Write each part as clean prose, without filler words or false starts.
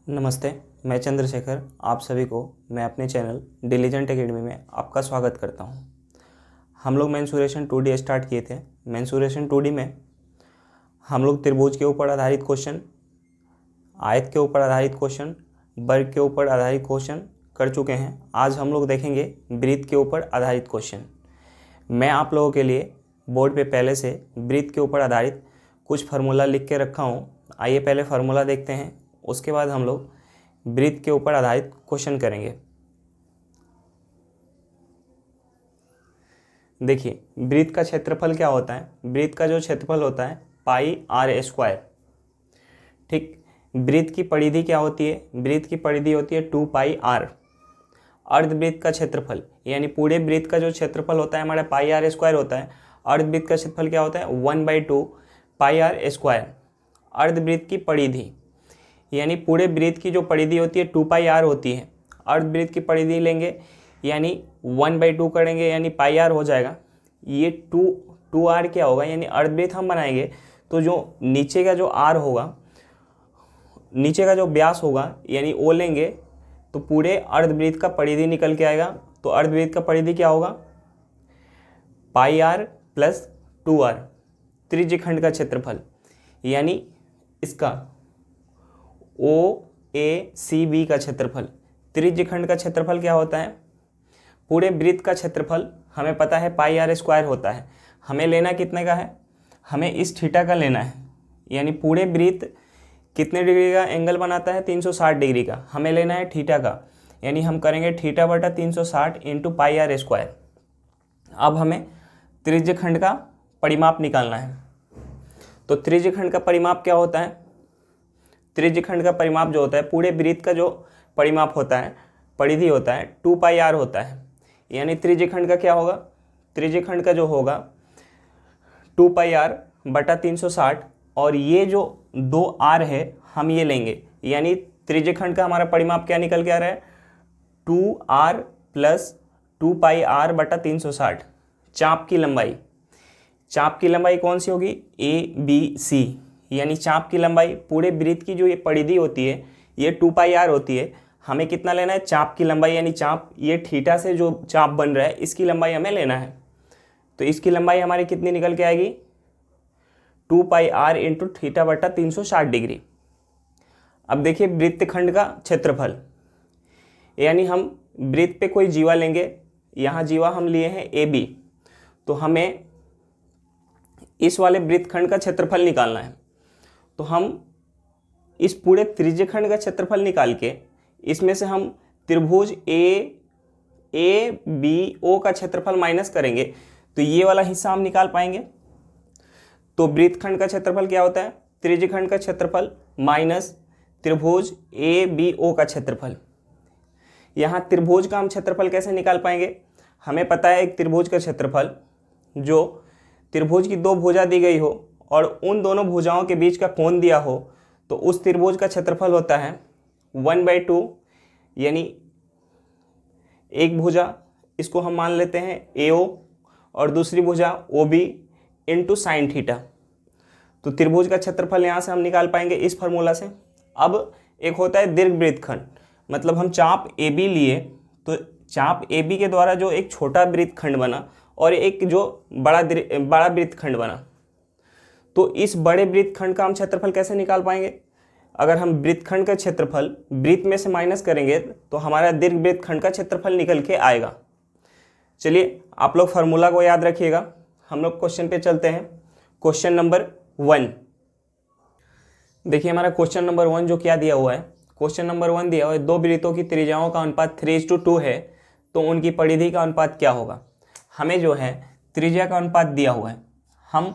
नमस्ते, मैं चंद्रशेखर। आप सभी को मैं अपने चैनल डिलीजेंट एकेडमी में आपका स्वागत करता हूं। हम लोग मेंसुरेशन 2D स्टार्ट किए थे। मेंसुरेशन 2D में हम लोग त्रिभुज के ऊपर आधारित क्वेश्चन, आयत के ऊपर आधारित क्वेश्चन, वर्ग के ऊपर आधारित क्वेश्चन कर चुके हैं। आज हम लोग देखेंगे वृत्त के ऊपर आधारित क्वेश्चन। मैं आप लोगों के लिए बोर्ड पे पहले से वृत्त के ऊपर आधारित कुछ फार्मूला लिख के रखा हूँ। आइए पहले फार्मूला देखते हैं, उसके बाद हम लोग वृत्त के ऊपर आधारित क्वेश्चन करेंगे। देखिए, वृत्त का क्षेत्रफल क्या होता है। वृत्त का जो क्षेत्रफल होता है पाई आर स्क्वायर। ठीक, वृत्त की परिधि क्या होती है। वृत्त की परिधि होती है 2 पाई आर। अर्धवृत्त का क्षेत्रफल यानी पूरे वृत्त का जो क्षेत्रफल होता है हमारा पाई आर स्क्वायर होता है। अर्धवृत्त का क्षेत्रफल क्या होता है 1/2 पाई आर स्क्वायर। अर्धवृत्त की परिधि यानी पूरे वृत्त की जो परिधि होती है 2 पाई आर होती है। अर्धवृत्त की परिधि लेंगे यानी 1/2 करेंगे यानी पाई आर हो जाएगा। ये 2 आर क्या होगा, यानी अर्धवृत्त हम बनाएंगे तो जो नीचे का जो आर होगा, नीचे का जो व्यास होगा यानी ओ लेंगे तो पूरे अर्धवृत्त का परिधि निकल के आएगा। तो अर्धवृत्त का परिधि क्या होगा पाई आर प्लस 2 आर। त्रिज्यखंड का क्षेत्रफल यानी इसका OACB का क्षेत्रफल। त्रिज्यखंड का क्षेत्रफल क्या होता है, पूरे वृत्त का क्षेत्रफल हमें पता है पाई आर स्क्वायर होता है। हमें लेना कितने का है, हमें इस थीटा का लेना है। यानी पूरे वृत्त कितने डिग्री का एंगल बनाता है 360 डिग्री का, हमें लेना है थीटा का। यानी हम करेंगे थीटा बटा 360 इंटू पाई आर स्क्वायर। अब हमें त्रिज्यखंड का परिमाप निकालना है। तो त्रिज्यखंड का परिमाप क्या होता है, त्रिज्यखंड का परिमाप जो होता है पूरे वृत्त का जो परिमाप होता है, परिधि होता है 2 पाई आर होता है। यानी त्रिज्यखंड का क्या होगा, त्रिज्यखंड का जो होगा 2 पाई आर बटा 360 और ये जो 2 आर है हम ये लेंगे। यानी त्रिज्यखंड का हमारा परिमाप क्या निकल के आ रहा है 2r प्लस 2 पाई आर बटा 360। चाप की लंबाई, चाप की लंबाई कौन सी होगी ABC। यानी चाप की लंबाई पूरे वृत्त की जो ये परिधि होती है ये 2 पाई आर होती है। हमें कितना लेना है चाप की लंबाई, यानी चाप ये थीटा से जो चाप बन रहा है इसकी लंबाई हमें लेना है। तो इसकी लंबाई हमारी कितनी निकल के आएगी 2 पाई आर इंटू थीटा बटा 360 डिग्री। अब देखिए वृत्तखंड का क्षेत्रफल, यानी हम वृत्त पे कोई जीवा लेंगे। यहाँ जीवा हम लिए हैं AB, तो हमें इस वाले वृत्तखंड का क्षेत्रफल निकालना है। तो हम इस पूरे त्रिज्यखंड का क्षेत्रफल निकाल के इसमें से हम त्रिभुज ABO का क्षेत्रफल माइनस करेंगे तो ये वाला हिस्सा हम निकाल पाएंगे। तो वृत्तखंड का क्षेत्रफल क्या होता है त्रिज्यखंड का क्षेत्रफल माइनस त्रिभुज ABO का क्षेत्रफल। यहाँ त्रिभुज का हम क्षेत्रफल कैसे निकाल पाएंगे, हमें पता है एक त्रिभुज का क्षेत्रफल, जो त्रिभुज की 2 भुजा दी गई हो और उन दोनों भुजाओं के बीच का कोण दिया हो तो उस त्रिभुज का क्षेत्रफल होता है 1/2। यानी एक भुजा इसको हम मान लेते हैं AO और दूसरी भुजा OB इंटू साइन थीटा। तो त्रिभुज का क्षेत्रफल यहाँ से हम निकाल पाएंगे इस फार्मूला से। अब एक होता है दीर्घवृत्तखंड, मतलब हम चाप AB लिए तो चाप AB के द्वारा जो एक छोटा वृत्तखंड बना और एक जो बड़ा वृत्तखंड बना, तो इस बड़े वृत्तखंड का हम क्षेत्रफल कैसे निकाल पाएंगे। अगर हम वृत्तखंड का क्षेत्रफल वृत्त में से माइनस करेंगे तो हमारा दीर्घवृत्तखंड का क्षेत्रफल निकल के आएगा। चलिए आप लोग फार्मूला को याद रखिएगा। हम लोग क्वेश्चन पे चलते हैं। क्वेश्चन नंबर 1 देखिए, हमारा क्वेश्चन नंबर 1 जो क्या दिया हुआ है, क्वेश्चन नंबर 1 दिया हुआ है 2 वृत्तों की त्रिज्याओं का अनुपात 3:2 है तो उनकी परिधि का अनुपात क्या होगा। हमें जो है त्रिज्या का अनुपात दिया हुआ है। हम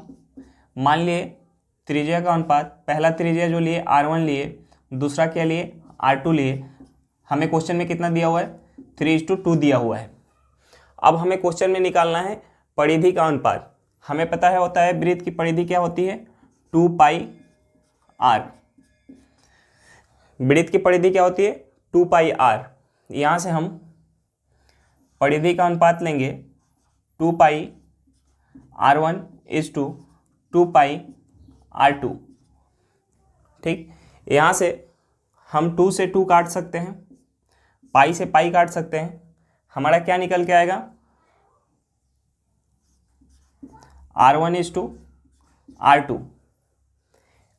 मान लिए त्रिज्या का अनुपात, पहला त्रिज्या जो लिए R1 लिए, दूसरा क्या लिए R2 लिए। हमें क्वेश्चन में कितना दिया हुआ है 3:2 दिया हुआ है। अब हमें क्वेश्चन में निकालना है परिधि का अनुपात। हमें पता है होता है वृत्त की परिधि क्या होती है 2 पाई आर। वृत्त की परिधि क्या होती है 2 पाई आर। यहाँ से हम परिधि का अनुपात लेंगे 2 पाई R1 is to 2 pi R2। ठीक, यहाँ से हम 2 से 2 काट सकते हैं, पाई से पाई काट सकते हैं, हमारा क्या निकल के आएगा, R1:R2।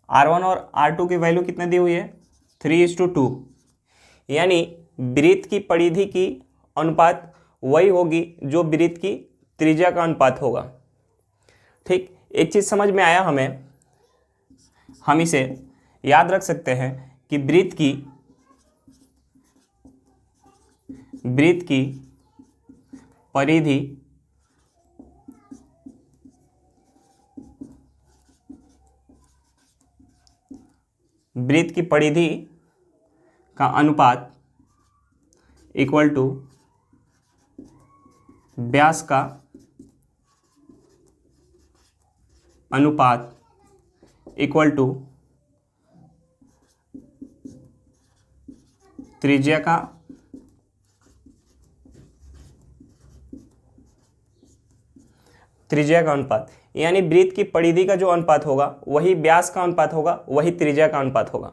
R1 और R2 की वैल्यू कितने दी हुई है, 3:2। यानी वृत्त की परिधि की अनुपात वही होगी जो वृत्त की त्रिज्या का अनुपात होगा। ठीक, एक चीज़ समझ में आया हमें, हम इसे याद रख सकते हैं कि वृत्त की परिधि का अनुपात इक्वल टू व्यास का अनुपात इक्वल टू त्रिज्या का अनुपात। यानी वृत्त की परिधि का जो अनुपात होगा वही व्यास का अनुपात होगा, वही त्रिज्या का अनुपात होगा।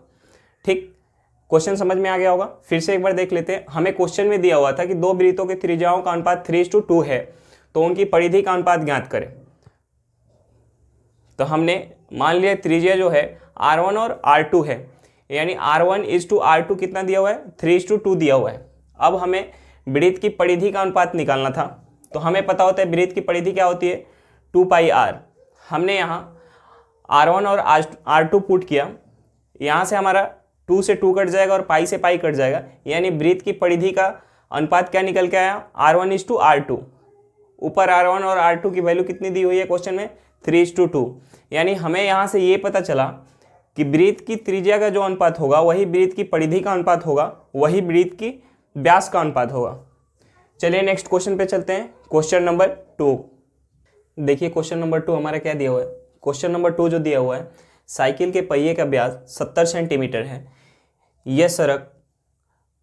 ठीक, क्वेश्चन समझ में आ गया होगा। फिर से एक बार देख लेते हैं। हमें क्वेश्चन में दिया हुआ था कि दो वृत्तों की त्रिज्याओं का अनुपात 3:2 है, तो उनकी परिधि का अनुपात ज्ञात करें। तो हमने मान लिया त्रिज्या जो है R1 और R2 है, यानी R1:R2 कितना दिया हुआ है, 3:2 दिया हुआ है। अब हमें वृत्त की परिधि का अनुपात निकालना था, तो हमें पता होता है वृत्त की परिधि क्या होती है, 2πr। हमने यहाँ R1 और R2 पुट किया, यहाँ से हमारा 2 से 2 कट जाएगा और पाई से पाई कट जाएगा, यानी वृत्त की परिधि का अनुपात क्या निकल के आया, R1:R2। ऊपर R1 और R2 की वैल्यू कितनी दी हुई है क्वेश्चन में, 3:2। यानी हमें यहाँ से ये पता चला कि वृत्त की त्रिज्या का जो अनुपात होगा वही वृत्त की परिधि का अनुपात होगा, वही वृत्त की व्यास का अनुपात होगा। चलिए नेक्स्ट क्वेश्चन पे चलते हैं। क्वेश्चन नंबर 2 देखिए, क्वेश्चन नंबर 2 हमारा क्या दिया हुआ है। क्वेश्चन नंबर 2 जो दिया हुआ है, साइकिल के पहिए का व्यास 70 सेंटीमीटर है। यह सड़क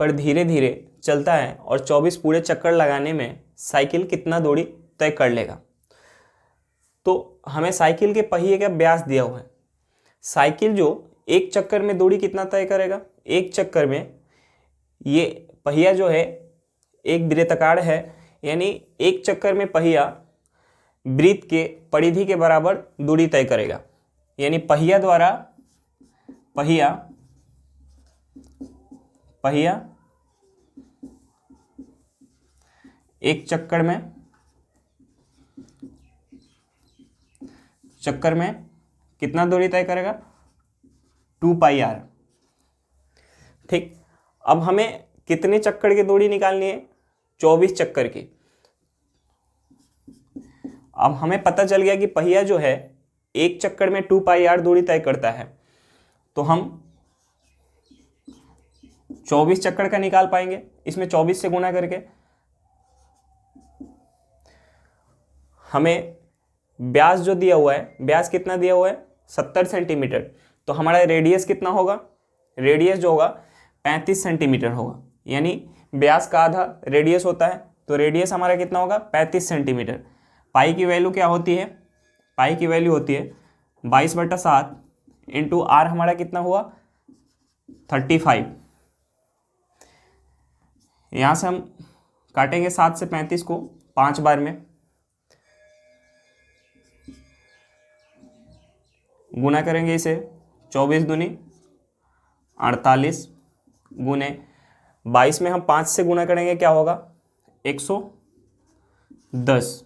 पर धीरे धीरे चलता है और 24 पूरे चक्कर लगाने में साइकिल कितना दूरी तय कर लेगा। तो हमें साइकिल के पहिए का व्यास दिया हुआ है। साइकिल जो एक चक्कर में दूरी कितना तय करेगा, एक चक्कर में ये पहिया जो है एक वृत्ताकार है, यानी एक चक्कर में पहिया वृत्त के परिधि के बराबर दूरी तय करेगा। यानी पहिया द्वारा पहिया एक चक्कर में कितना दूरी तय करेगा, 2πr। ठीक, अब हमें कितने चक्कर की दूरी निकालनी है, 24 चक्कर की। अब हमें पता चल गया कि पहिया जो है एक चक्कर में 2πr दूरी तय करता है, तो हम 24 चक्कर का निकाल पाएंगे इसमें 24 से गुना करके। हमें व्यास जो दिया हुआ है, व्यास कितना दिया हुआ है, 70 सेंटीमीटर। तो हमारा रेडियस कितना होगा, रेडियस जो होगा 35 सेंटीमीटर होगा। यानी व्यास का आधा रेडियस होता है, तो रेडियस हमारा कितना होगा, 35 सेंटीमीटर। पाई की वैल्यू क्या होती है, पाई की वैल्यू होती है 22/7 इंटू आर, हमारा कितना हुआ, 35। यहाँ से हम काटेंगे 7 से 35 को 5 बार में, गुना करेंगे इसे 24 दूनी 48 गुने 22 में हम 5 से गुना करेंगे, क्या होगा, 110।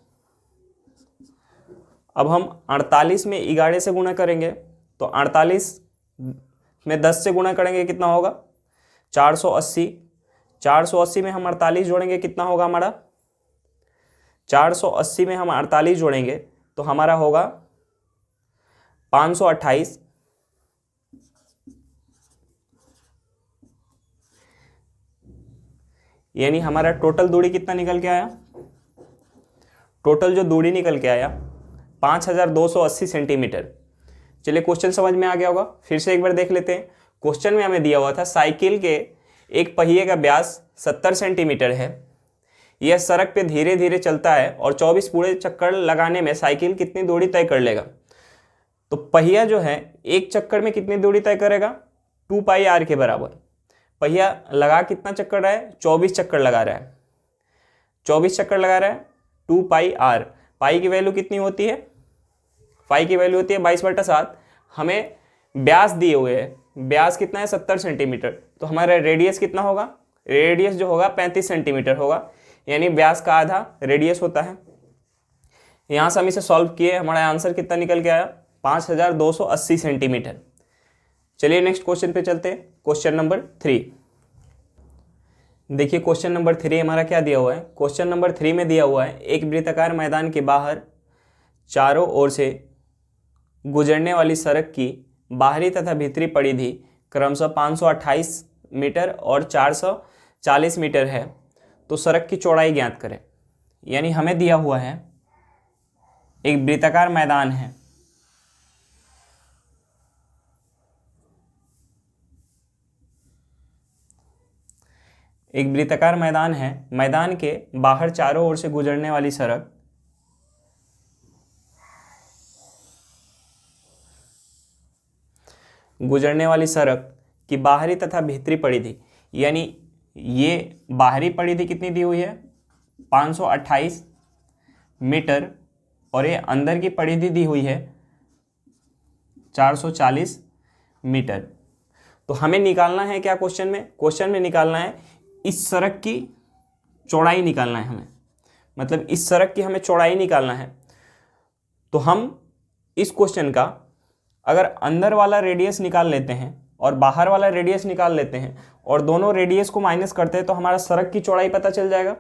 अब हम 48 में 11 से गुना करेंगे, तो 48 में 10 से गुना करेंगे, कितना होगा, 480। 480 में हम 48 जोड़ेंगे, कितना होगा हमारा, 480 में हम 48 जोड़ेंगे तो हमारा होगा 528। यानी हमारा टोटल दूरी कितना निकल के आया, टोटल जो दूरी निकल के आया 5280 सेंटीमीटर। चलिए क्वेश्चन समझ में आ गया होगा, फिर से एक बार देख लेते हैं। क्वेश्चन में हमें दिया हुआ था साइकिल के एक पहिए का व्यास 70 सेंटीमीटर है। यह सड़क पे धीरे धीरे चलता है और 24 पूरे चक्कर लगाने में साइकिल कितनी दूरी तय कर लेगा। तो पहिया जो है एक चक्कर में कितनी दूरी तय करेगा, 2πr के बराबर। पहिया लगा कितना चक्कर रहा है, 24 चक्कर लगा रहा है, 24 चक्कर लगा रहा है। 2 पाई आर, पाई की वैल्यू कितनी होती है, पाई की वैल्यू होती है 22/7। हमें व्यास दिए हुए है, व्यास कितना है 70 सेंटीमीटर, तो हमारा रेडियस कितना होगा, रेडियस जो होगा 35 सेंटीमीटर होगा, यानी व्यास का आधा रेडियस होता है। यहाँ से हम इसे सॉल्व किए, हमारा आंसर कितना निकल के आया, 5280 सेंटीमीटर। चलिए नेक्स्ट क्वेश्चन पे चलते हैं, क्वेश्चन नंबर 3। देखिए क्वेश्चन नंबर 3 हमारा क्या दिया हुआ है। क्वेश्चन नंबर 3 में दिया हुआ है एक वृत्ताकार मैदान के बाहर चारों ओर से गुजरने वाली सड़क की बाहरी तथा भीतरी परिधि क्रमशः 528 मीटर और 440 मीटर है, तो सड़क की चौड़ाई ज्ञात करें। यानी हमें दिया हुआ है एक वृत्ताकार मैदान है, एक वृत्ताकार मैदान है, मैदान के बाहर चारों ओर से गुजरने वाली सड़क की बाहरी तथा भीतरी परिधि, यानी ये बाहरी परिधि कितनी दी हुई है 528 मीटर और ये अंदर की परिधि दी हुई है 440 मीटर। तो हमें निकालना है क्या, क्वेश्चन में निकालना है इस सड़क की चौड़ाई निकालना है हमें, मतलब इस सड़क की हमें चौड़ाई निकालना है। तो हम इस क्वेश्चन का अगर अंदर वाला रेडियस निकाल लेते हैं और बाहर वाला रेडियस निकाल लेते हैं और दोनों रेडियस को माइनस करते हैं तो हमारा सड़क की चौड़ाई पता चल जाएगा।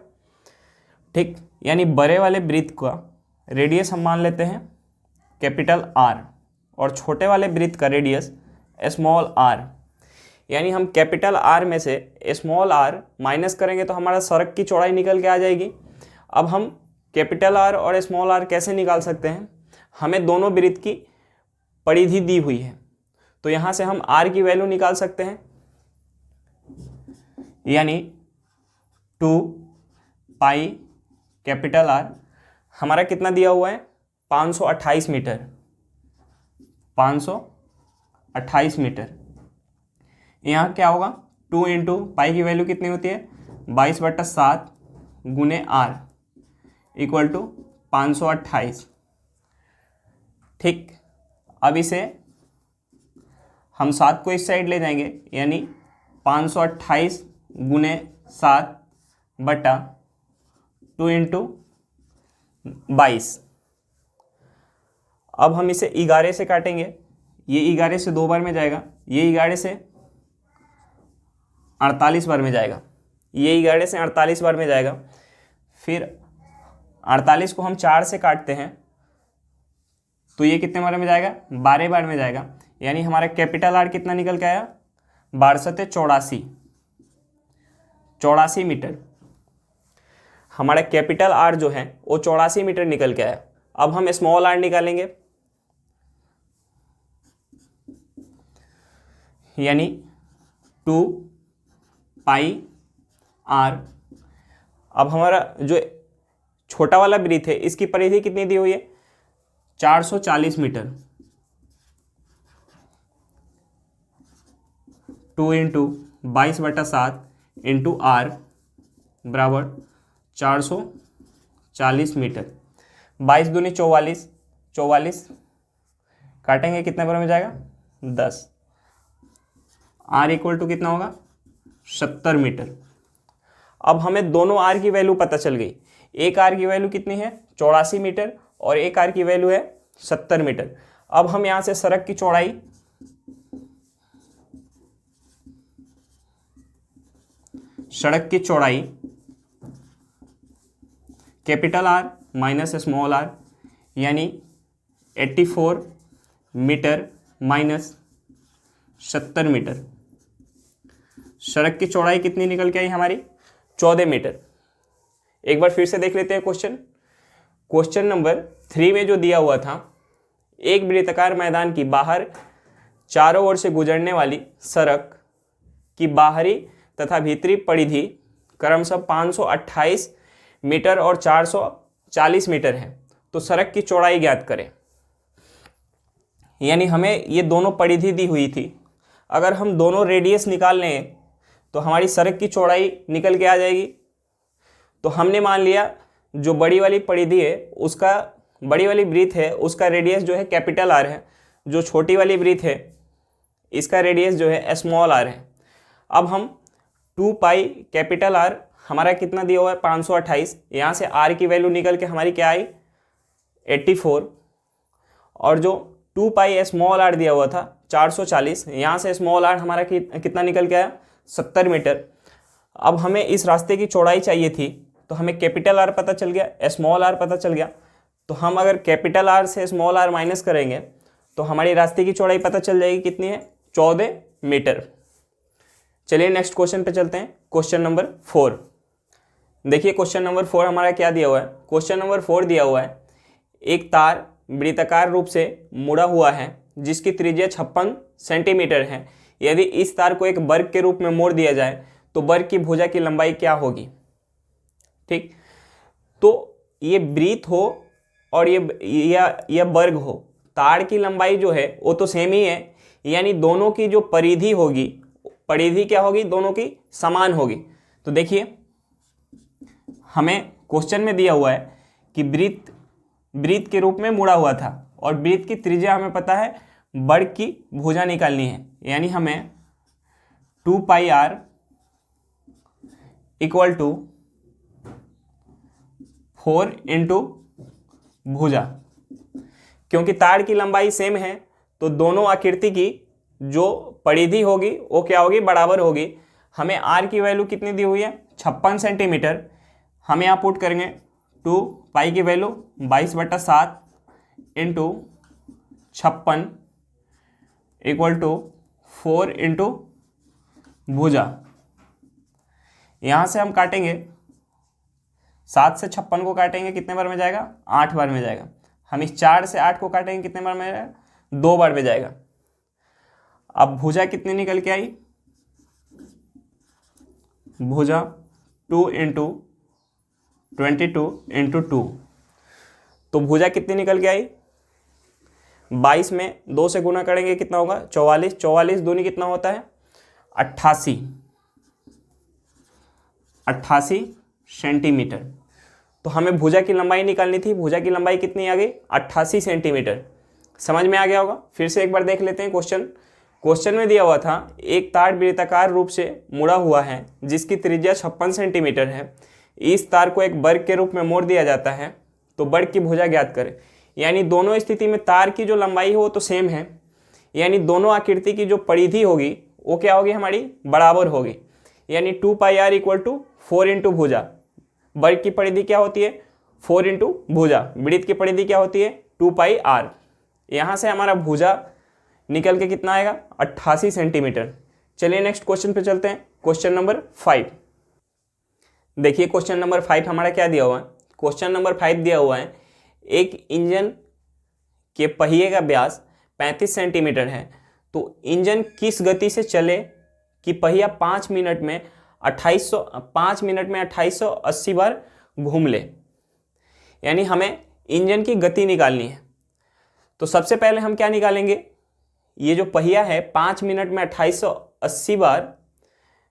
ठीक, यानी बड़े वाले वृत्त का रेडियस हम मान लेते हैं कैपिटल आर और छोटे वाले वृत्त का रेडियस स्मॉल आर, यानी हम कैपिटल आर में से स्मॉल आर माइनस करेंगे तो हमारा सड़क की चौड़ाई निकल के आ जाएगी। अब हम कैपिटल आर और स्मॉल आर कैसे निकाल सकते हैं, हमें दोनों वृत्त की परिधि दी हुई है, तो यहाँ से हम आर की वैल्यू निकाल सकते हैं, यानी 2 पाई कैपिटल आर हमारा कितना दिया हुआ है 528 मीटर, 528 मीटर। यहाँ क्या होगा 2 इंटू पाई की वैल्यू कितनी होती है 22/7 गुने आर इक्वल टू 528। ठीक, अब इसे हम 7 को इस साइड ले जाएंगे, यानी 528 गुने 7 बटा 2 इंटू 22। अब हम इसे 11 से काटेंगे, ये 11 से 2 बार में जाएगा, ये 11 से 48 बार में जाएगा, ये 11 से 48 बार में जाएगा। फिर 48 को हम 4 से काटते हैं तो ये कितने बार में जाएगा 12 बार में जाएगा, यानी हमारा कैपिटल आर कितना निकल के आया 1284 मीटर। हमारा कैपिटल आर जो है वो 84 मीटर निकल के आया। अब हम स्मॉल आर निकालेंगे, यानी 2 पाई आर। अब हमारा जो छोटा वाला वृत्त है इसकी परिधि कितनी दी हुई है 440 मीटर, 2 इंटू 22/7 इंटू आर बराबर 440 मीटर। 22 दूनी 44, 44 काटेंगे कितने बार में जाएगा 10। आर इक्वल टू कितना होगा 70 मीटर। अब हमें दोनों आर की वैल्यू पता चल गई, एक आर की वैल्यू कितनी है 84 मीटर और एक आर की वैल्यू है 70 मीटर। अब हम यहां से सड़क की चौड़ाई capital R minus small R, यानी 84 मीटर माइनस 70 मीटर। सड़क की चौड़ाई कितनी निकल के आई हमारी 14 मीटर। एक बार फिर से देख लेते हैं क्वेश्चन नंबर 3 में जो दिया हुआ था, एक वृत्ताकार मैदान की बाहर चारों ओर से गुजरने वाली सड़क की बाहरी तथा भीतरी परिधि क्रमशः 528 मीटर और 440 मीटर है, तो सड़क की चौड़ाई ज्ञात करें। यानी हमें ये दोनों परिधि दी हुई थी, अगर हम दोनों रेडियस निकाल लें तो हमारी सड़क की चौड़ाई निकल के आ जाएगी। तो हमने मान लिया जो बड़ी वाली परिधि है उसका, बड़ी वाली वृत्त है उसका रेडियस जो है कैपिटल आर है, जो छोटी वाली वृत्त है इसका रेडियस जो है स्मॉल आर है। अब हम 2 पाई कैपिटल आर हमारा कितना दिया हुआ है 528, यहाँ से आर की वैल्यू निकल के हमारी क्या आई 84, और जो 2 पाई स्मॉल आर दिया हुआ था 440, यहाँ से स्मॉल आर हमारा कितना निकल के आया 70 मीटर। अब हमें इस रास्ते की चौड़ाई चाहिए थी, तो हमें कैपिटल आर पता चल गया, स्मॉल आर पता चल गया। तो हम अगर कैपिटल आर से स्मॉल आर माइनस करेंगे तो हमारी रास्ते की चौड़ाई पता चल जाएगी कितनी है 14 मीटर। चलिए नेक्स्ट क्वेश्चन पे चलते हैं, क्वेश्चन नंबर 4। देखिए क्वेश्चन नंबर 4 हमारा क्या दिया हुआ है। क्वेश्चन नंबर 4 दिया हुआ है एक तार वृत्ताकार रूप से मुड़ा हुआ है जिसकी त्रिज्या 56 सेंटीमीटर है। यदि इस तार को एक वर्ग के रूप में मोड़ दिया जाए तो वर्ग की भुजा की लंबाई क्या होगी। ठीक, तो ये वृत्त हो और ये वर्ग हो, तार की लंबाई जो है वो तो सेम ही है, यानी दोनों की जो परिधि होगी, परिधि क्या होगी, दोनों की समान होगी। तो देखिए हमें क्वेश्चन में दिया हुआ है कि वृत्त के रूप में मुड़ा हुआ था और वृत्त की त्रिज्या हमें पता है, वर्ग की भुजा निकालनी है, यानी हमें 2 पाई आर इक्वल टू 4 इंटू भुजा। क्योंकि तार की लंबाई सेम है तो दोनों आकृति की जो परिधि होगी वो क्या होगी, बराबर होगी। हमें आर की वैल्यू कितनी दी हुई है 56 सेंटीमीटर। हम यहाँ पुट करेंगे 2 पाई की value 22/7 into 56 equal to 4 into भुजा। यहाँ से हम काटेंगे 7 से 56 को काटेंगे कितने बार में जाएगा 8 बार में जाएगा। हम इस 4 से 8 को काटेंगे कितने बार में जाएगा 2 बार में जाएगा। अब भुजा कितनी निकल के आई, भुजा 2 इंटू 22 इंटू 2, तो भुजा कितनी निकल के आई 22 में 2 से गुना करेंगे कितना होगा 44, 44 दूनी कितना होता है 88 सेंटीमीटर। तो हमें भुजा की लंबाई निकालनी थी, भुजा की लंबाई कितनी आ गई 88 सेंटीमीटर। समझ में आ गया होगा। फिर से एक बार देख लेते हैं क्वेश्चन में दिया हुआ था एक तार वृत्ताकार रूप से मुड़ा हुआ है जिसकी त्रिज्या 56 सेंटीमीटर है। इस तार को एक वर्ग के रूप में मोड़ दिया जाता है तो वर्ग की भुजा ज्ञात करें। यानी दोनों स्थिति में तार की जो लंबाई हो वो तो सेम है, यानी दोनों आकृति की जो परिधि होगी वो क्या होगी हमारी बराबर होगी। यानी 2 पाई आर इक्वल टू 4 इंटू भुजा। वर्ग की परिधि क्या होती है 4 इंटू भुजा, वृत्त की परिधि क्या होती है 2 पाई आर। यहाँ से हमारा भुजा निकल के कितना आएगा 88 सेंटीमीटर। चलिए नेक्स्ट क्वेश्चन पे चलते हैं, क्वेश्चन नंबर 5। देखिए क्वेश्चन नंबर 5 हमारा क्या दिया हुआ है। क्वेश्चन नंबर 5 दिया हुआ है एक इंजन के पहिए का व्यास 35 सेंटीमीटर है, तो इंजन किस गति से चले कि पहिया 5 मिनट में 2880 बार घूम ले। यानी हमें इंजन की गति निकालनी है। तो सबसे पहले हम क्या निकालेंगे, ये जो पहिया है 5 मिनट में 2880 बार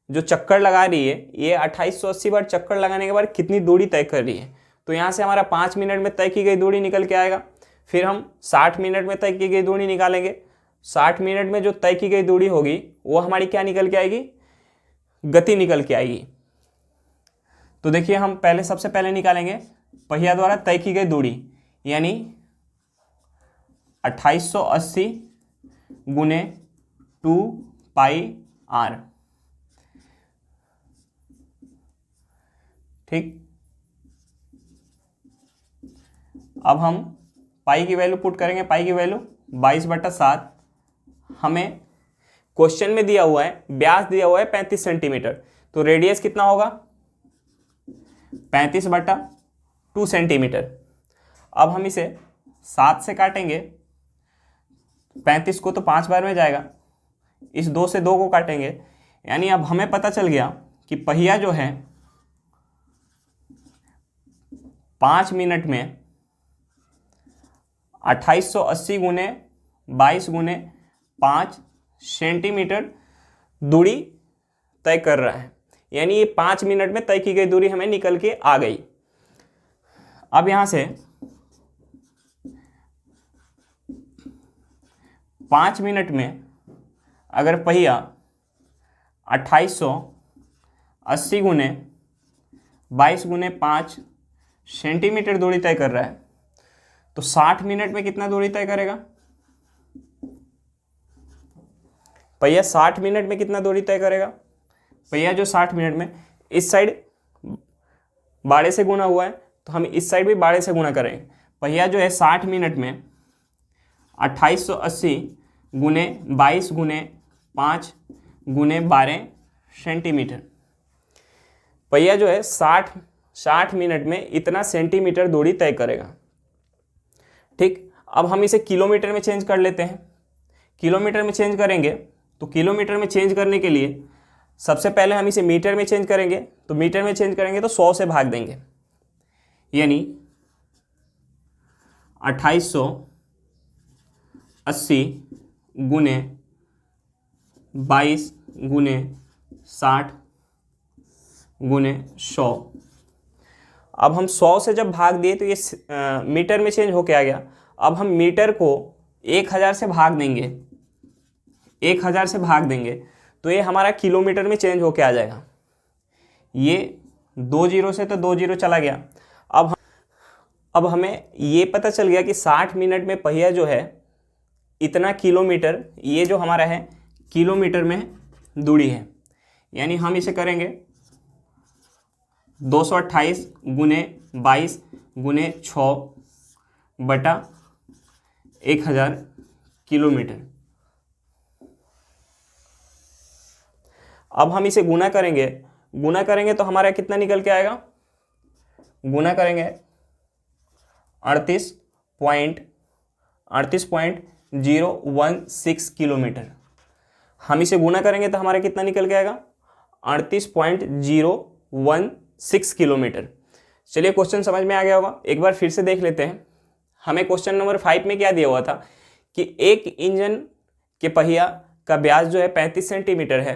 जो चक्कर लगा रही है, ये 2880 बार चक्कर लगाने के बाद कितनी दूरी तय कर रही है। तो यहाँ से हमारा 5 मिनट में तय की गई दूरी निकल के आएगा। फिर हम 60 मिनट में तय की गई दूरी निकालेंगे। 60 मिनट में जो तय की गई दूरी होगी वो हमारी क्या निकल के आएगी, गति निकल के आएगी। तो देखिए हम सबसे पहले निकालेंगे पहिया द्वारा तय की गई दूरी, यानी 2880 गुने 2 पाई आर। ठीक, अब हम पाई की वैल्यू पुट करेंगे, पाई की वैल्यू 22/7। हमें क्वेश्चन में दिया हुआ है व्यास दिया हुआ है 35 सेंटीमीटर, तो रेडियस कितना होगा 35/2 सेंटीमीटर। अब हम इसे 7 से काटेंगे, 35 को तो 5 बार में जाएगा, इस 2 से 2 को काटेंगे, यानी अब हमें पता चल गया कि पहिया जो है 5 मिनट में 2880 गुने 22 गुने 5 सेंटीमीटर दूरी तय कर रहा है, यानी ये 5 मिनट में तय की गई दूरी हमें निकल के आ गई। अब यहाँ से 5 मिनट में अगर पहिया 2880 गुने 22 गुने 5 सेंटीमीटर दूरी तय कर रहा है, तो 60 मिनट में कितना दूरी तय करेगा? पहिया 60 मिनट में कितना दूरी तय करेगा? पहिया जो 60 मिनट में, इस साइड बाड़े से गुना हुआ है तो हम इस साइड भी बाड़े से गुना करेंगे। पहिया जो है 60 मिनट में 2880 गुने 22 गुने 5 गुने 12 सेंटीमीटर, पहिया जो है 60 मिनट में इतना सेंटीमीटर दूरी तय करेगा। ठीक, अब हम इसे किलोमीटर में चेंज कर लेते हैं। किलोमीटर में चेंज करेंगे तो किलोमीटर में चेंज करने के लिए सबसे पहले हम इसे मीटर में चेंज करेंगे, तो मीटर में चेंज करेंगे तो 100 से भाग देंगे, यानी 2880 गुने 22 गुने 60 गुने 100। अब हम 100 से जब भाग दिए तो ये मीटर में चेंज होके आ गया। अब हम मीटर को 1000 से भाग देंगे, 1000 से भाग देंगे तो ये हमारा किलोमीटर में चेंज होके आ जाएगा। ये 2 जीरो से तो 2 जीरो चला गया। अब हमें ये पता चल गया कि 60 मिनट में पहिया जो है इतना किलोमीटर, ये जो हमारा है किलोमीटर में दूरी है, यानी हम इसे करेंगे 228 गुने 22 गुने 6 बटा 1000 किलोमीटर। अब हम इसे गुना करेंगे तो हमारा कितना निकल के आएगा? गुना करेंगे 38.016 किलोमीटर। हम इसे गुना करेंगे तो हमारा कितना निकल के आएगा? 38.016 किलोमीटर। चलिए क्वेश्चन समझ में आ गया होगा, एक बार फिर से देख लेते हैं। हमें क्वेश्चन नंबर 5 में क्या दिया हुआ था कि एक इंजन के पहिया का व्यास जो है 35 सेंटीमीटर है,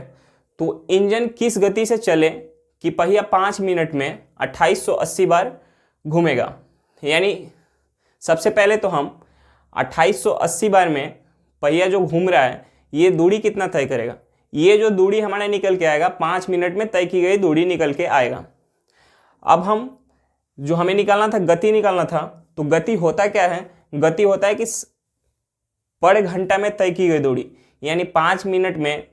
तो इंजन किस गति से चले कि पहिया 5 मिनट में 2880 बार घूमेगा। यानी सबसे पहले तो हम 2880 बार में पहिया जो घूम रहा है ये दूरी कितना तय करेगा। ये जो दूरी हमारा निकल के आएगा 5 मिनट में तय की गई दूरी निकल के आएगा। अब हम जो हमें निकालना था, गति निकालना था, तो गति होता क्या है? गति होता है कि पर घंटा में तय की गई दूरी, यानी 5 मिनट में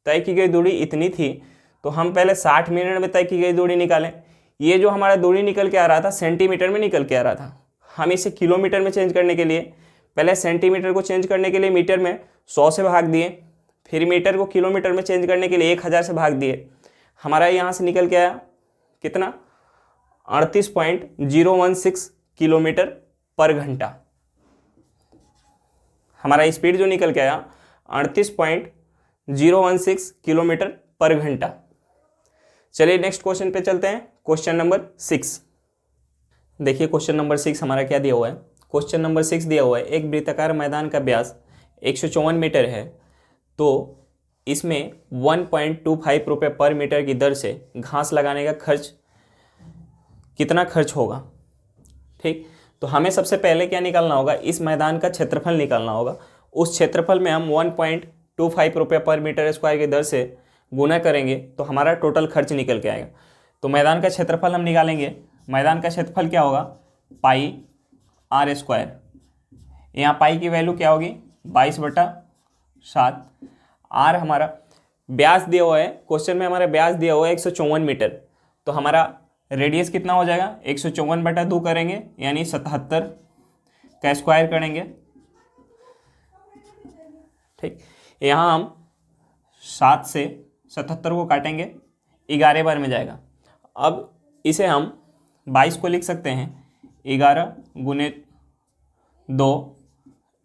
तय की गई दूरी इतनी थी, तो हम पहले 60 मिनट में तय की गई दूरी निकालें। ये जो हमारा दूरी निकल के आ रहा था सेंटीमीटर में निकल के आ रहा था, हम इसे किलोमीटर में चेंज करने के लिए पहले सेंटीमीटर को चेंज करने के लिए मीटर में 100 से भाग दिए, फिर मीटर को किलोमीटर में चेंज करने के लिए 1000 से भाग दिए। हमारा यहाँ से निकल के आया कितना? 38.016 किलोमीटर पर घंटा। हमारा स्पीड जो निकल के आया 38.016 किलोमीटर पर घंटा। चलिए नेक्स्ट क्वेश्चन पे चलते हैं, क्वेश्चन नंबर 6। देखिए क्वेश्चन नंबर 6 हमारा क्या दिया हुआ है। क्वेश्चन नंबर 6 दिया हुआ है, एक वृत्ताकार मैदान का व्यास 154 मीटर है, तो इसमें 1.25 रुपये पर मीटर की दर से घास लगाने का खर्च कितना खर्च होगा। ठीक, तो हमें सबसे पहले क्या निकालना होगा? इस मैदान का क्षेत्रफल निकालना होगा। उस क्षेत्रफल में हम 1.25 रुपये पर मीटर स्क्वायर की दर से गुना करेंगे तो हमारा टोटल खर्च निकल के आएगा। तो मैदान का क्षेत्रफल हम निकालेंगे। मैदान का क्षेत्रफल क्या होगा? पाई आर स्क्वायर। यहाँ पाई की वैल्यू क्या होगी? 22/7। आर हमारा व्यास दिया हुआ है, क्वेश्चन में हमारा व्यास दिया हुआ है 154 मीटर, तो हमारा रेडियस कितना हो जाएगा? 154/2 करेंगे, यानी 77 का स्क्वायर करेंगे। ठीक, यहाँ हम 7 से 77 को काटेंगे, 11 बार में जाएगा। अब इसे हम 22 को लिख सकते हैं 11 गुने 2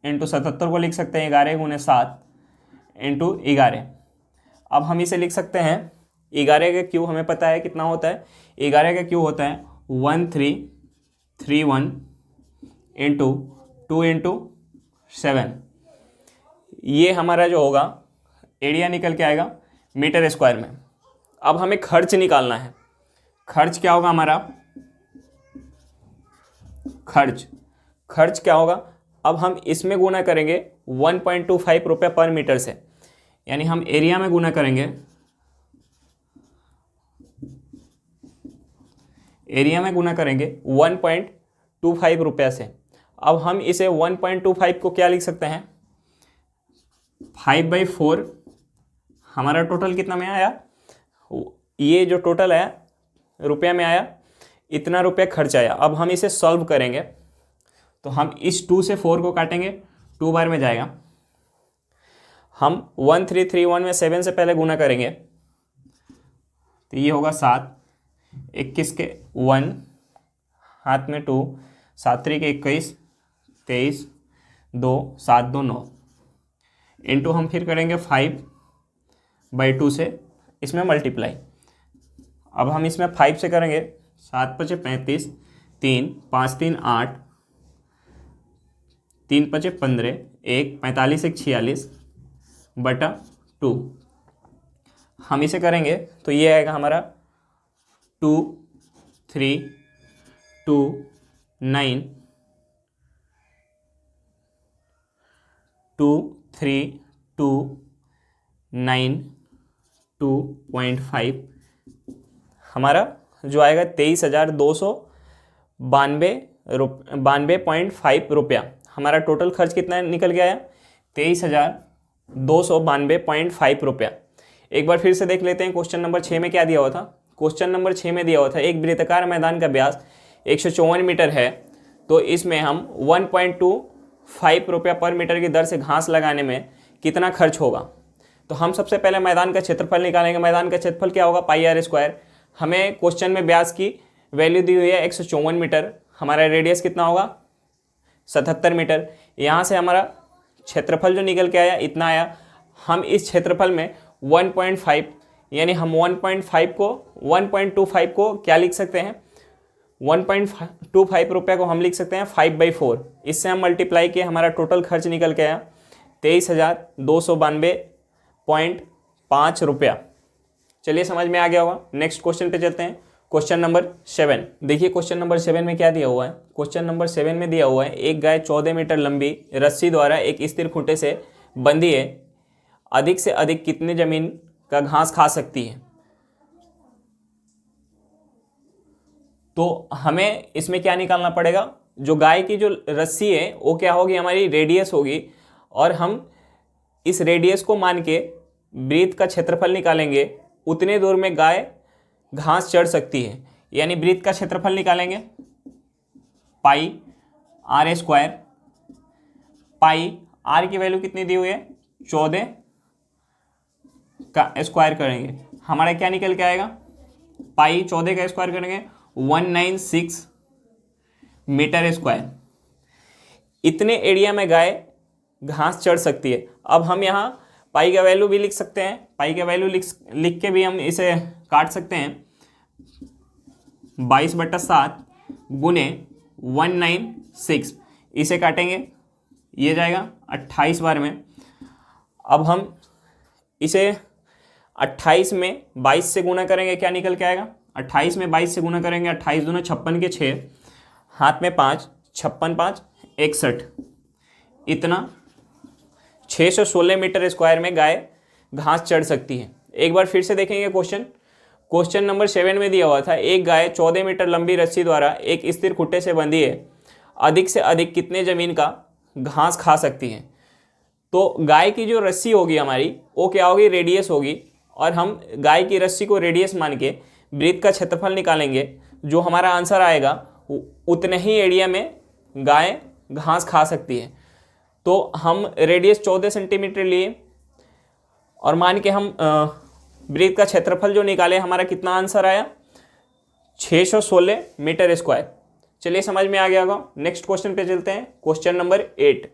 इंटू 77 को लिख सकते हैं 11 गुने 7 इंटू 11। अब हम इसे लिख सकते हैं 11 का क्यू हमें पता है कितना होता है। 11 का क्यू होता है 1331 इंटू 2 इंटू 7। ये हमारा जो होगा एरिया निकल के आएगा मीटर स्क्वायर में। अब हमें खर्च निकालना है। खर्च क्या होगा हमारा, खर्च क्या होगा, अब हम इसमें गुना करेंगे 1.25 रुपये पर मीटर से, यानी हम एरिया में गुना करेंगे, एरिया में गुना करेंगे 1.25 रुपया से। अब हम इसे 1.25 को क्या लिख सकते हैं, 5/4। हमारा टोटल कितना में आया, ये जो टोटल है रुपया में आया, इतना रुपया खर्च आया। अब हम इसे सॉल्व करेंगे तो हम इस 2 से 4 को काटेंगे, 2 बार में जाएगा। हम 1331 में 7 से पहले गुना करेंगे तो ये होगा 7, 21 के 1, हाथ में 2, 7 3 के 21, 23, 2, 7 2 9, इंटू हम फिर करेंगे 5/2 से, इसमें मल्टीप्लाई। अब हम इसमें 5 से करेंगे, 7 5 35, 3 5 3 8, 3 5 15, 1 45 1 46 बटा 2। हम इसे करेंगे तो ये आएगा हमारा 2 3 2 9 2 3 2 9 2.5, हमारा जो आएगा 23,292.5 रुपया। हमारा टोटल खर्च कितना निकल के आया, 23,292.5 रुपया। एक बार फिर से देख लेते हैं क्वेश्चन नंबर 6 में क्या दिया हुआ था। क्वेश्चन नंबर 6 में दिया हुआ था एक वृत्ताकार मैदान का व्यास 154 मीटर है, तो इसमें हम 1.25 रुपया पर मीटर की दर से घास लगाने में कितना खर्च होगा। तो हम सबसे पहले मैदान का क्षेत्रफल निकालेंगे। मैदान का क्षेत्रफल क्या होगा, πr²। हमें क्वेश्चन में व्यास की वैल्यू दी हुई है 154 मीटर, हमारा रेडियस कितना होगा 77 मीटर। यहाँ से हमारा क्षेत्रफल जो निकल के आया इतना आया। हम इस क्षेत्रफल में 1.5 यानी हम 1.25 को क्या लिख सकते हैं, 1.25 रुपया को हम लिख सकते हैं 5/4। इससे हम मल्टीप्लाई किए, हमारा टोटल खर्च निकल के आया 23,292.5 रुपया। चलिए समझ में आ गया होगा। नेक्स्ट क्वेश्चन पे चलते हैं, क्वेश्चन नंबर 7। देखिए क्वेश्चन नंबर 7 में क्या दिया हुआ है। क्वेश्चन नंबर 7 में दिया हुआ है एक गाय 14 मीटर लंबी रस्सी द्वारा एक स्थिर खूंटे से बंधी है, अधिक से अधिक कितने जमीन का घास खा सकती है। तो हमें इसमें क्या निकालना पड़ेगा, जो गाय की जो रस्सी है वो क्या होगी, हमारी रेडियस होगी, और हम इस रेडियस को मान के वृत्त का क्षेत्रफल निकालेंगे, उतने दूर में गाय घास चढ़ सकती है। यानी वृत्त का क्षेत्रफल निकालेंगे πr², पाई आर की वैल्यू कितनी दी हुई है 14 का स्क्वायर करेंगे, हमारा क्या निकल के आएगा, π14 का स्क्वायर करेंगे 196 मीटर स्क्वायर। इतने एरिया में गाय घास चढ़ सकती है। अब हम यहाँ पाई का वैल्यू भी लिख सकते हैं, पाई का वैल्यू लिख के भी हम इसे काट सकते हैं, 22/7 गुने 196, इसे काटेंगे ये जाएगा 28 बार में। अब हम इसे 28 में 22 से गुना करेंगे, क्या निकल के आएगा, 28 में 22 से गुना करेंगे, 28 दूना 56 के 6, हाथ में 5, 56 5 61, इतना 616 मीटर स्क्वायर में गाय घास चढ़ सकती है। एक बार फिर से देखेंगे क्वेश्चन नंबर 7 में दिया हुआ था एक गाय 14 मीटर लंबी रस्सी द्वारा एक स्थिर खूंटे से बंधी है, अधिक से अधिक कितने जमीन का घास खा सकती है। तो गाय की जो रस्सी होगी हमारी वो क्या होगी, रेडियस होगी, और हम गाय की रस्सी को रेडियस मान के वृत्त का क्षेत्रफल निकालेंगे, जो हमारा आंसर आएगा उतने ही एरिया में गाय घास खा सकती है। तो हम रेडियस 14 सेंटीमीटर लिए और मान के हम वृत्त का क्षेत्रफल जो निकाले, हमारा कितना आंसर आया 616 मीटर स्क्वायर। चलिए समझ में आ गया होगा। नेक्स्ट क्वेश्चन पे चलते हैं, क्वेश्चन नंबर 8।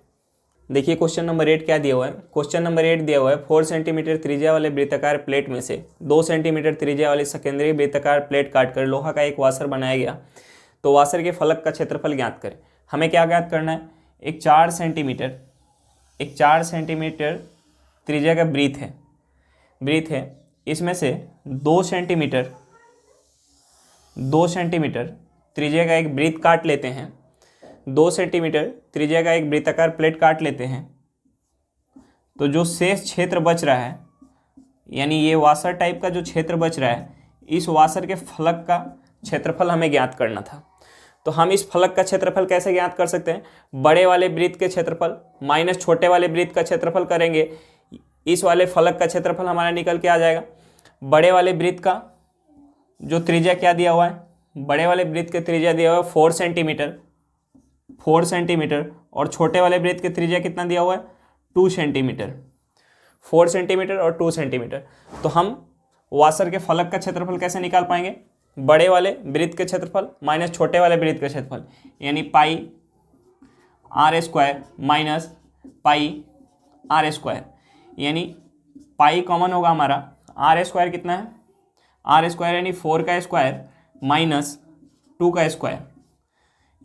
देखिए क्वेश्चन नंबर 8 क्या दिया हुआ है। क्वेश्चन नंबर 8 दिया हुआ है 4 सेंटीमीटर त्रिज्या वाले वृत्ताकार प्लेट में से 2 सेंटीमीटर त्रिज्या वाली सेकेंडरी वृत्ताकार प्लेट काटकर लोहा का एक वाशर बनाया गया, तो वाशर के फलक का क्षेत्रफल ज्ञात करें। हमें क्या ज्ञात करना है, एक 4 सेंटीमीटर त्रिज्या का वृत्त है, इसमें से 2 सेंटीमीटर त्रिज्या का एक वृत्त काट लेते हैं, 2 सेंटीमीटर त्रिज्या का एक वृत्ताकार प्लेट काट लेते हैं, तो जो शेष क्षेत्र बच रहा है, यानी ये वाशर टाइप का जो क्षेत्र बच रहा है, इस वाशर के फलक का क्षेत्रफल हमें ज्ञात करना था। तो हम इस फलक का क्षेत्रफल कैसे ज्ञात कर सकते हैं? बड़े वाले वृत्त के क्षेत्रफल माइनस छोटे वाले वृत्त का क्षेत्रफल करेंगे, इस वाले फलक का क्षेत्रफल हमारा निकल के आ जाएगा। बड़े वाले वृत्त का जो त्रिज्या क्या दिया हुआ है, बड़े वाले वृत्त के त्रिज्या दिया हुआ है 4 सेंटीमीटर, और छोटे वाले वृत्त के त्रिज्या कितना दिया हुआ है? 2 सेंटीमीटर। 4 सेंटीमीटर और 2 सेंटीमीटर। तो हम वाशर के फलक का क्षेत्रफल कैसे निकाल पाएंगे? बड़े वाले वृत्त के क्षेत्रफल माइनस छोटे वाले वृत्त के क्षेत्रफल, यानी pi r square minus pi r square, यानी पाई कॉमन होगा हमारा, आर स्क्वायर कितना है? आर स्क्वायर यानी 4 का स्क्वायर माइनस 2 का स्क्वायर,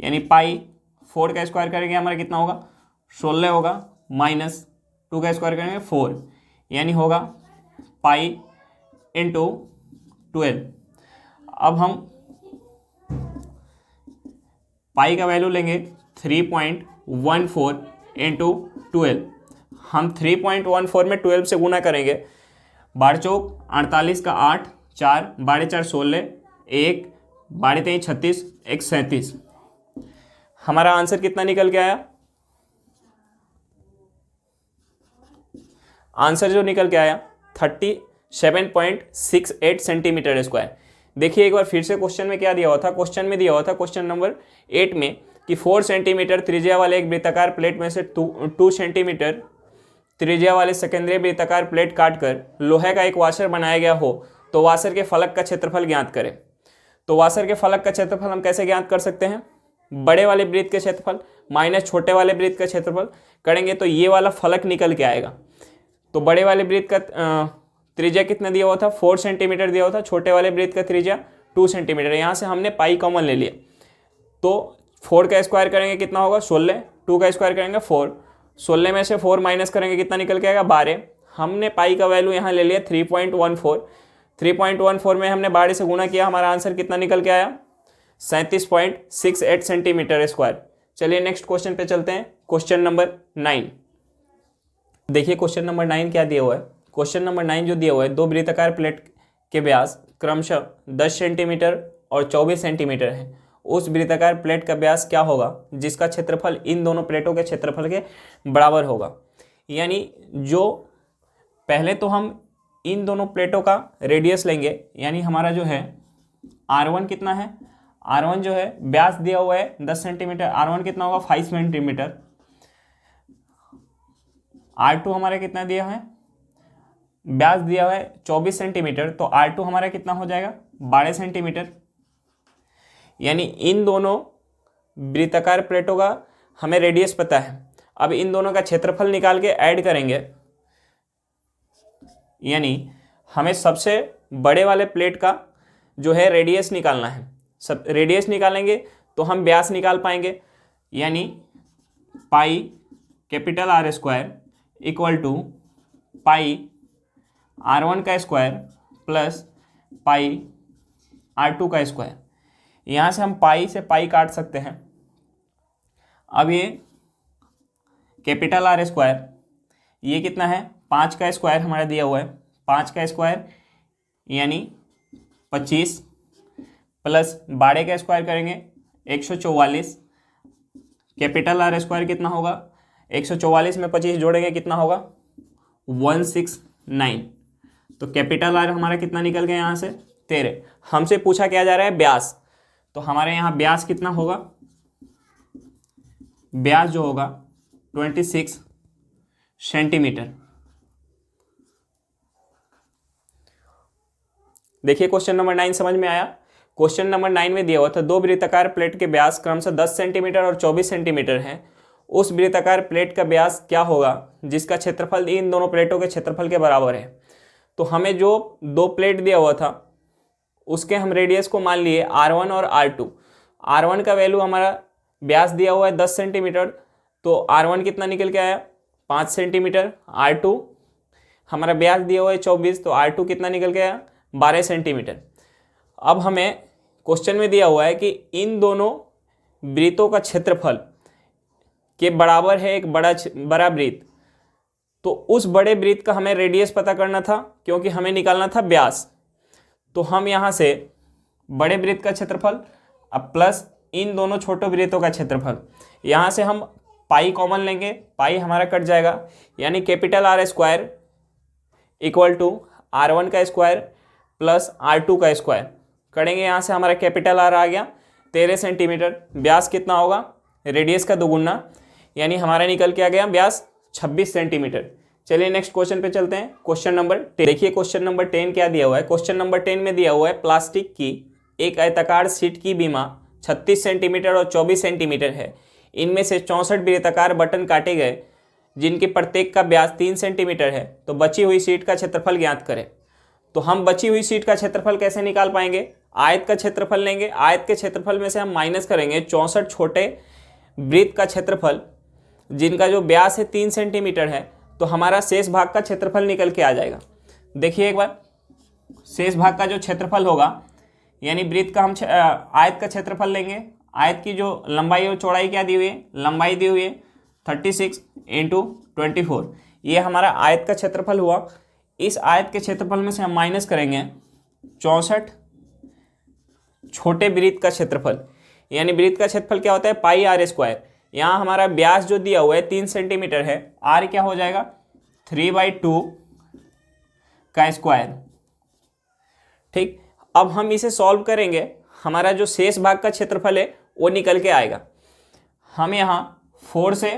यानी पाई 4 का स्क्वायर करेंगे हमारा कितना होगा? 16 होगा, माइनस 2 का स्क्वायर करेंगे 4, यानी होगा पाई इंटू 12। अब हम पाई का वैल्यू लेंगे 3.14 इंटू 12। हम 3.14 में 12 से गुना करेंगे, 12 चौक 48 का 8, 4 12 4 16, 1 12 3 36, 1 37। हमारा आंसर कितना निकल के आया? आंसर जो निकल के आया 37.68 सेंटीमीटर स्क्वायर। देखिए एक बार फिर से क्वेश्चन में क्या दिया हुआ था, क्वेश्चन में दिया हुआ था क्वेश्चन नंबर 8 में कि 4 सेंटीमीटर त्रिज्या वाले एक वृत्ताकार प्लेट में से 2 सेंटीमीटर त्रिज्या वाले सेकेंडरी वृत्ताकार प्लेट काटकर लोहे का एक वाशर बनाया गया हो तो वाशर के फलक का क्षेत्रफल ज्ञात करें। तो वाशर के फलक का क्षेत्रफल हम कैसे ज्ञात कर सकते हैं? बड़े वाले वृत्त के क्षेत्रफल माइनस छोटे वाले वृत्त का क्षेत्रफल करेंगे तो ये वाला फलक निकल के आएगा। तो बड़े वाले वृत्त का त्रिज्या कितना दिया हुआ था? 4 सेंटीमीटर दिया हुआ था, छोटे वाले वृत्त का त्रिज्या 2 सेंटीमीटर। यहाँ से हमने पाई कॉमन ले लिया, तो 4 का स्क्वायर करेंगे कितना होगा? 16, 2 का स्क्वायर करेंगे 4, 16 में से 4 माइनस करेंगे कितना निकल के आएगा? 12। हमने पाई का वैल्यू यहाँ ले लिया 3.14, 3.14 में हमने 12 से गुना किया, हमारा आंसर कितना निकल के आया? 37.68 सेंटीमीटर स्क्वायर। चलिए नेक्स्ट क्वेश्चन पे चलते हैं, क्वेश्चन नंबर 9। देखिए क्वेश्चन नंबर 9 क्या दिया हुआ है। क्वेश्चन नंबर 9 जो दिया हुआ है, 2 वृत्ताकार प्लेट के व्यास क्रमशः 10 सेंटीमीटर और 24 सेंटीमीटर है। उस वृत्ताकार प्लेट का व्यास क्या होगा जिसका क्षेत्रफल इन दोनों प्लेटों के क्षेत्रफल के बराबर होगा? यानी जो पहले तो हम इन दोनों प्लेटों का रेडियस लेंगे, यानी हमारा जो है R1 कितना है? R1 जो है व्यास दिया हुआ है 10 सेंटीमीटर, R1 कितना होगा? 5 सेंटीमीटर। R2 हमारा कितना दिया है? व्यास दिया हुआ है 24 सेंटीमीटर, तो R2 हमारा कितना हो जाएगा? 12 सेंटीमीटर। यानी इन दोनों वृत्ताकार प्लेटों का हमें रेडियस पता है। अब इन दोनों का क्षेत्रफल निकाल के ऐड करेंगे, यानी हमें सबसे बड़े वाले प्लेट का जो है रेडियस निकालना है। सब रेडियस निकालेंगे तो हम व्यास निकाल पाएंगे, यानी pi capital R square equal to pi R1 का स्क्वायर प्लस पाई R2 का स्क्वायर। यहाँ से हम पाई से पाई काट सकते हैं। अब ये कैपिटल R स्क्वायर, ये कितना है? 5 का स्क्वायर हमारा दिया हुआ है, 5 का स्क्वायर यानी 25 प्लस 12 का स्क्वायर करेंगे 144। कैपिटल R स्क्वायर कितना होगा? 144 में 25 जोड़ेंगे कितना होगा? 169। तो कैपिटल R हमारा कितना निकल गया यहाँ से? 13। हमसे पूछा क्या जा रहा है? व्यास। तो हमारे यहाँ व्यास कितना होगा? व्यास जो होगा 26 सेंटीमीटर। देखिए क्वेश्चन नंबर 9 समझ में आया। क्वेश्चन नंबर 9 में दिया हुआ था 2 वृत्ताकार प्लेट के व्यास क्रमशः 10 सेंटीमीटर और 24 सेंटीमीटर है। उस वृत्ताकार प्लेट का व्यास क्या होगा जिसका क्षेत्रफल इन दोनों प्लेटों के क्षेत्रफल के बराबर है? तो हमें जो 2 प्लेट दिया हुआ था उसके हम रेडियस को मान लिए R1 और R2। R1 का वैल्यू हमारा व्यास दिया हुआ है 10 सेंटीमीटर, तो R1 कितना निकल के आया? 5 सेंटीमीटर। R2 हमारा व्यास दिया हुआ है 24, तो R2 कितना निकल के आया 12 सेंटीमीटर। अब हमें क्वेश्चन में दिया हुआ है कि इन दोनों वृत्तों का क्षेत्रफल के बराबर है एक बड़ा वृत्त, तो उस बड़े वृत्त का हमें रेडियस पता करना था क्योंकि हमें निकालना था व्यास। तो हम यहाँ से बड़े वृत्त का क्षेत्रफल अब प्लस इन दोनों छोटे वृत्तों का क्षेत्रफल, यहाँ से हम पाई कॉमन लेंगे, पाई हमारा कट जाएगा, यानी capital R square equal to R1 का स्क्वायर प्लस R2 का स्क्वायर करेंगे। यहाँ से हमारा कैपिटल R आ गया 13 सेंटीमीटर। व्यास कितना होगा रेडियस का दोगुना, यानी हमारा निकल के आ गया व्यास 26 सेंटीमीटर। चलिए नेक्स्ट क्वेश्चन पे चलते हैं। क्वेश्चन नंबर 10 देखिए, क्वेश्चन नंबर 10 क्या दिया हुआ है। क्वेश्चन नंबर 10 में दिया हुआ है प्लास्टिक की एक आयताकार शीट की बीमा 36 सेंटीमीटर और 24 सेंटीमीटर है। इनमें से 64 वृत्ताकार बटन काटे गए जिनके प्रत्येक का व्यास 3 सेंटीमीटर है। तो बची हुई शीट का क्षेत्रफल ज्ञात करें। तो हम बची हुई शीट का क्षेत्रफल कैसे निकाल पाएंगे, आयत का क्षेत्रफल लेंगे, आयत के क्षेत्रफल में से हम माइनस करेंगे 64 छोटे वृत्त का क्षेत्रफल जिनका जो व्यास है 3 सेंटीमीटर है, तो हमारा शेष भाग का क्षेत्रफल निकल के आ जाएगा। देखिए एक बार, शेष भाग का जो क्षेत्रफल होगा, यानी वृत्त का हम आयत का क्षेत्रफल लेंगे। आयत की जो लंबाई और चौड़ाई क्या दी हुई है, लंबाई दी हुई है 36 × 24, ये हमारा आयत का क्षेत्रफल हुआ। इस आयत के क्षेत्रफल में से हम माइनस करेंगे 64 छोटे वृत्त का क्षेत्रफल, यानी वृत्त का क्षेत्रफल क्या होता है पाई R स्क्वायर। यहाँ हमारा व्यास जो दिया हुआ है 3 सेंटीमीटर है, R क्या हो जाएगा 3/2 का स्क्वायर। ठीक, अब हम इसे सॉल्व करेंगे, हमारा जो शेष भाग का क्षेत्रफल है वो निकल के आएगा। हम यहाँ 4 से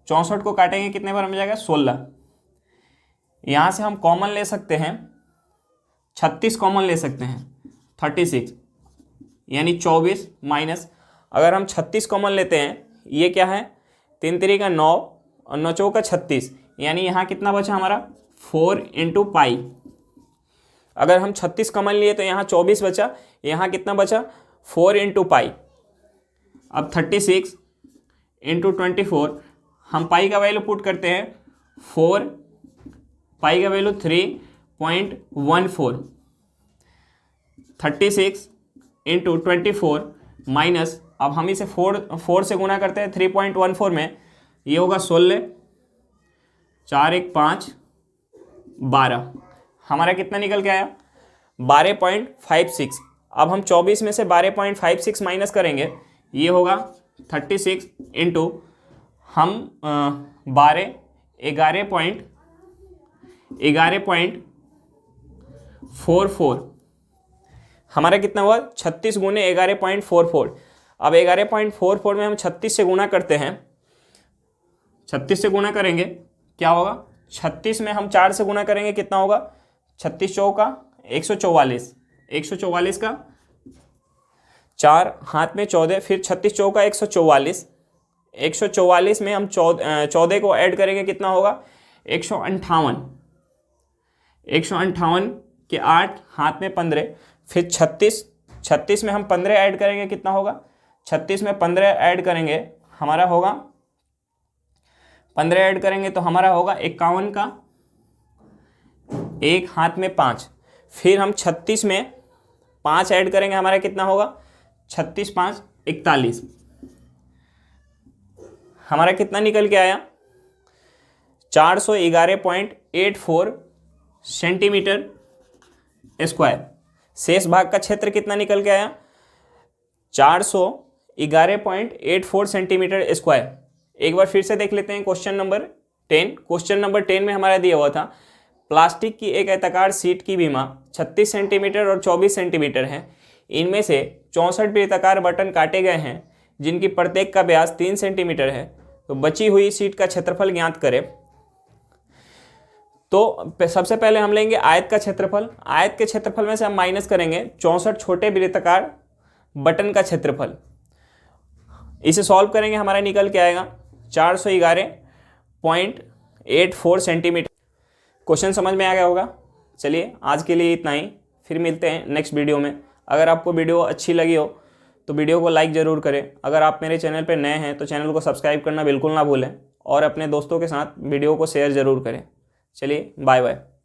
64 को काटेंगे, कितने बार में जाएगा 16। यहाँ से हम कॉमन ले सकते हैं 36 कॉमन ले सकते हैं 36, यानी 24 माइनस, अगर हम 36 कॉमन लेते हैं, ये क्या है 3 3 का 9 और 9 4 का 36, यानी यहाँ कितना बचा हमारा 4 × पाई। अगर हम 36 कॉमन लिए तो यहाँ 24 बचा, यहाँ कितना बचा 4 × पाई। अब 36 × 24, हम पाई का वैल्यू पुट करते हैं 4, पाई का वैल्यू 3.14, 36 × 24 माइनस, अब हम इसे 4 से गुना करते हैं 3.14 में, ये होगा 16, 4 1 5 12, हमारा कितना निकल के आया 12.56। अब हम 24 में से 12.56 माइनस करेंगे, ये होगा 36 × हम 11.44, हमारा कितना हुआ 36 × 11.44। अब 11.44 में हम 36 से गुना करते हैं, 36 से गुना करेंगे क्या होगा, 36 में हम 4 से गुना करेंगे कितना होगा 36 चौका 144, 144 का 4 हाथ में 14, फिर 36 चौका 144, 144 में हम 14 को ऐड करेंगे कितना होगा 158, 158 के 8 हाथ में 15, फिर 36 में हम 15 ऐड करेंगे कितना होगा, 36 में 15 ऐड करेंगे हमारा होगा 15 ऐड करेंगे तो हमारा होगा 51 का 1 हाथ में 5, फिर हम 36 में 5 ऐड करेंगे हमारा कितना होगा 36 5 41, हमारा कितना निकल के आया 411.84 सेंटीमीटर स्क्वायर। शेष भाग का क्षेत्र कितना निकल के आया 411.84 सेंटीमीटर स्क्वायर। एक बार फिर से देख लेते हैं क्वेश्चन नंबर 10। क्वेश्चन नंबर 10 में हमारा दिया हुआ था प्लास्टिक की एक आयताकार शीट की बीमा 36 सेंटीमीटर और 24 सेंटीमीटर है। इनमें से 64 वृत्ताकार बटन काटे गए हैं जिनकी प्रत्येक का व्यास 3 सेंटीमीटर है। तो बची हुई शीट का क्षेत्रफल ज्ञात करें। तो सबसे पहले हम लेंगे आयत का क्षेत्रफल। आयत के क्षेत्रफल में से हम माइनस करेंगे 64 छोटे वृत्ताकार बटन का क्षेत्रफल। इसे सॉल्व करेंगे हमारा निकल के आएगा 411.84 सेंटीमीटर। क्वेश्चन समझ में आ गया होगा। चलिए आज के लिए इतना ही, फिर मिलते हैं नेक्स्ट वीडियो में। अगर आपको वीडियो अच्छी लगी हो तो वीडियो को लाइक ज़रूर करें। अगर आप मेरे चैनल पर नए हैं तो चैनल को सब्सक्राइब करना बिल्कुल ना भूलें और अपने दोस्तों के साथ वीडियो को शेयर ज़रूर करें। चलिए बाय बाय।